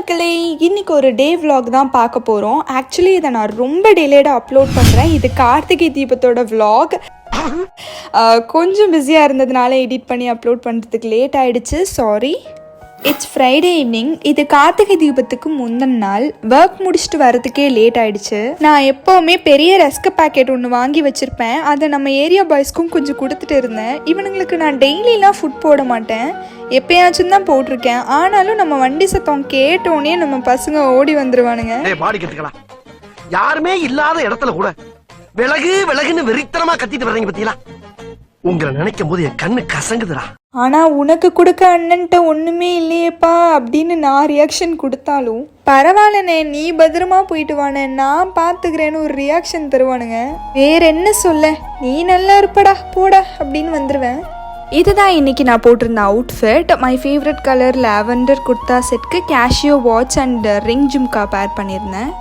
மக்களே, இன்னைக்கு ஒரு டே vlog தான் பார்க்க போகிறோம். ஆக்சுவலி இதை நான் ரொம்ப டிலேடாக அப்லோட் பண்ணுறேன். இது கார்த்திகை தீபத்தோட vlog. கொஞ்சம் பிஸியாக இருந்ததுனால எடிட் பண்ணி அப்லோட் பண்ணுறதுக்கு லேட் ஆகிடுச்சு, சாரி. It's Friday evening. இது கார்த்திகை தீபத்துக்கு முந்தின நாள். ஒர்க் முடிச்சுட்டு வரதுக்கே லேட் ஆகிடுச்சு. நான் எப்போவுமே பெரிய ரஸ்க் பேக்கெட் ஒன்று வாங்கி வச்சுருப்பேன். அதை நம்ம ஏரியா பாய்ஸ்க்கும் கொஞ்சம் கொடுத்துட்டு இருந்தேன். இவனுங்களுக்கு நான் டெய்லிலாம் ஃபுட் போட மாட்டேன், எப்பயாச்சும் தான் போட்டிருக்கேன். ஆனாலும் நம்ம வண்டி சத்தம் கேட்டோன்னே நம்ம பசங்க ஓடி வந்துருவானுங்க. யாருமே இல்லாத இடத்துல கூட விலகு விலகுன்னு வெறித்தனமா கத்திட்டு வர்றீங்க பத்தியா? உங்களை நினைக்கும் போது என் கண்ணு கசங்குதுடா. ஆனா உனக்கு கொடுக்க அண்ணன்ட்ட ஒண்ணுமே இல்லையேப்பா அப்படின்னு நான் ரியாக்ஷன் கொடுத்தாலும் பரவாயில்லண்ணே, நீ பத்திரமா போயிட்டு வானே, நான் பாத்துக்கிறேன்னு ஒரு ரியாக்ஷன் தருவானுங்க. வேற என்ன சொல்ல, நீ நல்லா இருப்படா போடா அப்படின்னு வந்துருவேன். இதுதான் இன்னைக்கு நான் போட்டிருந்த outfit. My favourite colour lavender kurta செட்க்கு Casio watch and ring jhumka pair பண்ணியிருந்தேன்.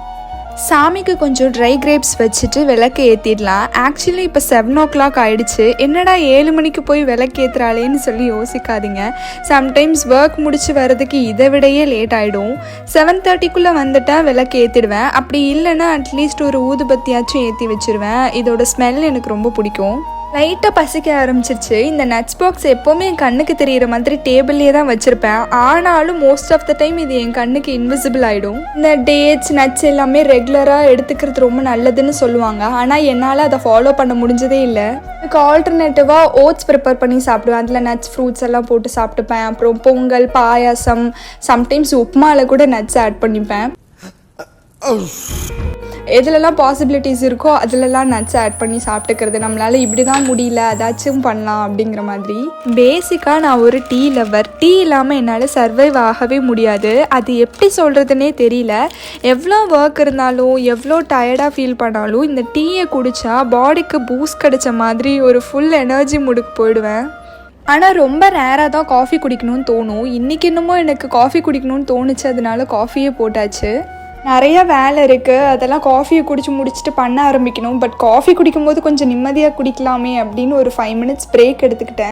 சாமிக்கு கொஞ்சம் ட்ரை கிரேப்ஸ் வச்சுட்டு விளக்கு ஏற்றிடலாம். ஆக்சுவலி இப்போ 7 o'clock ஆகிடுச்சு. என்னடா 7 மணிக்கு போய் விளக்கு ஏற்றுறாளேன்னு சொல்லி யோசிக்காதீங்க. சம்டைம்ஸ் ஒர்க் முடிச்சு வர்றதுக்கு இதை விடையே லேட் ஆகிடும். 7:30க்குள்ளே வந்துட்டால் விளக்கு ஏற்றிடுவேன். அப்படி இல்லைன்னா அட்லீஸ்ட் ஒரு ஊதுபத்தியாச்சும் ஏற்றி வச்சுருவேன். இதோட ஸ்மெல் எனக்கு ரொம்ப பிடிக்கும். லைட்டாக பசிக்க ஆரம்பிச்சிருச்சு. இந்த நட்ஸ் பாக்ஸ் எப்போவுமே என் கண்ணுக்கு தெரிகிற மாதிரி டேபிள்லேயே தான் வச்சுருப்பேன். ஆனாலும் மோஸ்ட் ஆஃப் த டைம் இது என் கண்ணுக்கு இன்விசிபிள் ஆகிடும். இந்த டேட்ஸ் நட்ஸ் எல்லாமே ரெகுலராக எடுத்துக்கிறது ரொம்ப நல்லதுன்னு சொல்லுவாங்க. ஆனால் என்னால் அதை ஃபாலோ பண்ண முடிஞ்சதே இல்லை. இதுக்கு ஆல்டர்னேட்டிவாக ஓட்ஸ் ப்ரிப்பேர் பண்ணி சாப்பிடுவேன். அதில் நட்ஸ் ஃப்ரூட்ஸ் எல்லாம் போட்டு சாப்பிட்டுப்பேன். அப்புறம் பொங்கல், பாயாசம், சம்டைம்ஸ் உப்புமாவில் கூட நட்ஸ் ஆட் பண்ணிப்பேன். எதுலலாம் பாசிபிலிட்டிஸ் இருக்கோ அதிலலாம் நட்ஸ் ஆட் பண்ணி சாப்பிட்டுக்கிறது. நம்மளால் இப்படி தான் முடியல, அதாச்சும் பண்ணலாம் அப்படிங்கிற மாதிரி. பேசிக்காக நான் ஒரு டீ லவர். டீ இல்லாமல் என்னால் சர்வைவ் ஆகவே முடியாது. அது எப்படி சொல்கிறதுனே தெரியல. எவ்வளோ ஒர்க் இருந்தாலும் எவ்வளோ டயர்டாக ஃபீல் பண்ணாலும் இந்த டீயை குடித்தா பாடிக்கு பூஸ்ட் கிடைச்ச மாதிரி ஒரு ஃபுல் எனர்ஜி மூடுக்கு போயிடுவேன். ஆனால் ரொம்ப ரேராக தான் காஃபி குடிக்கணும்னு தோணும். இன்றைக்கி என்னமோ எனக்கு காஃபி குடிக்கணும்னு தோணுச்சு, அதனால காஃபியே போட்டாச்சு. நிறைய வேலை இருக்குது, அதெல்லாம் காஃபியை குடிச்சு முடிச்சுட்டு பண்ண ஆரம்பிக்கணும். பட் காஃபி குடிக்கும்போது கொஞ்சம் நிம்மதியாக குடிக்கலாமே அப்படின்னு ஒரு 5 minutes பிரேக் எடுத்துக்கிட்டேன்.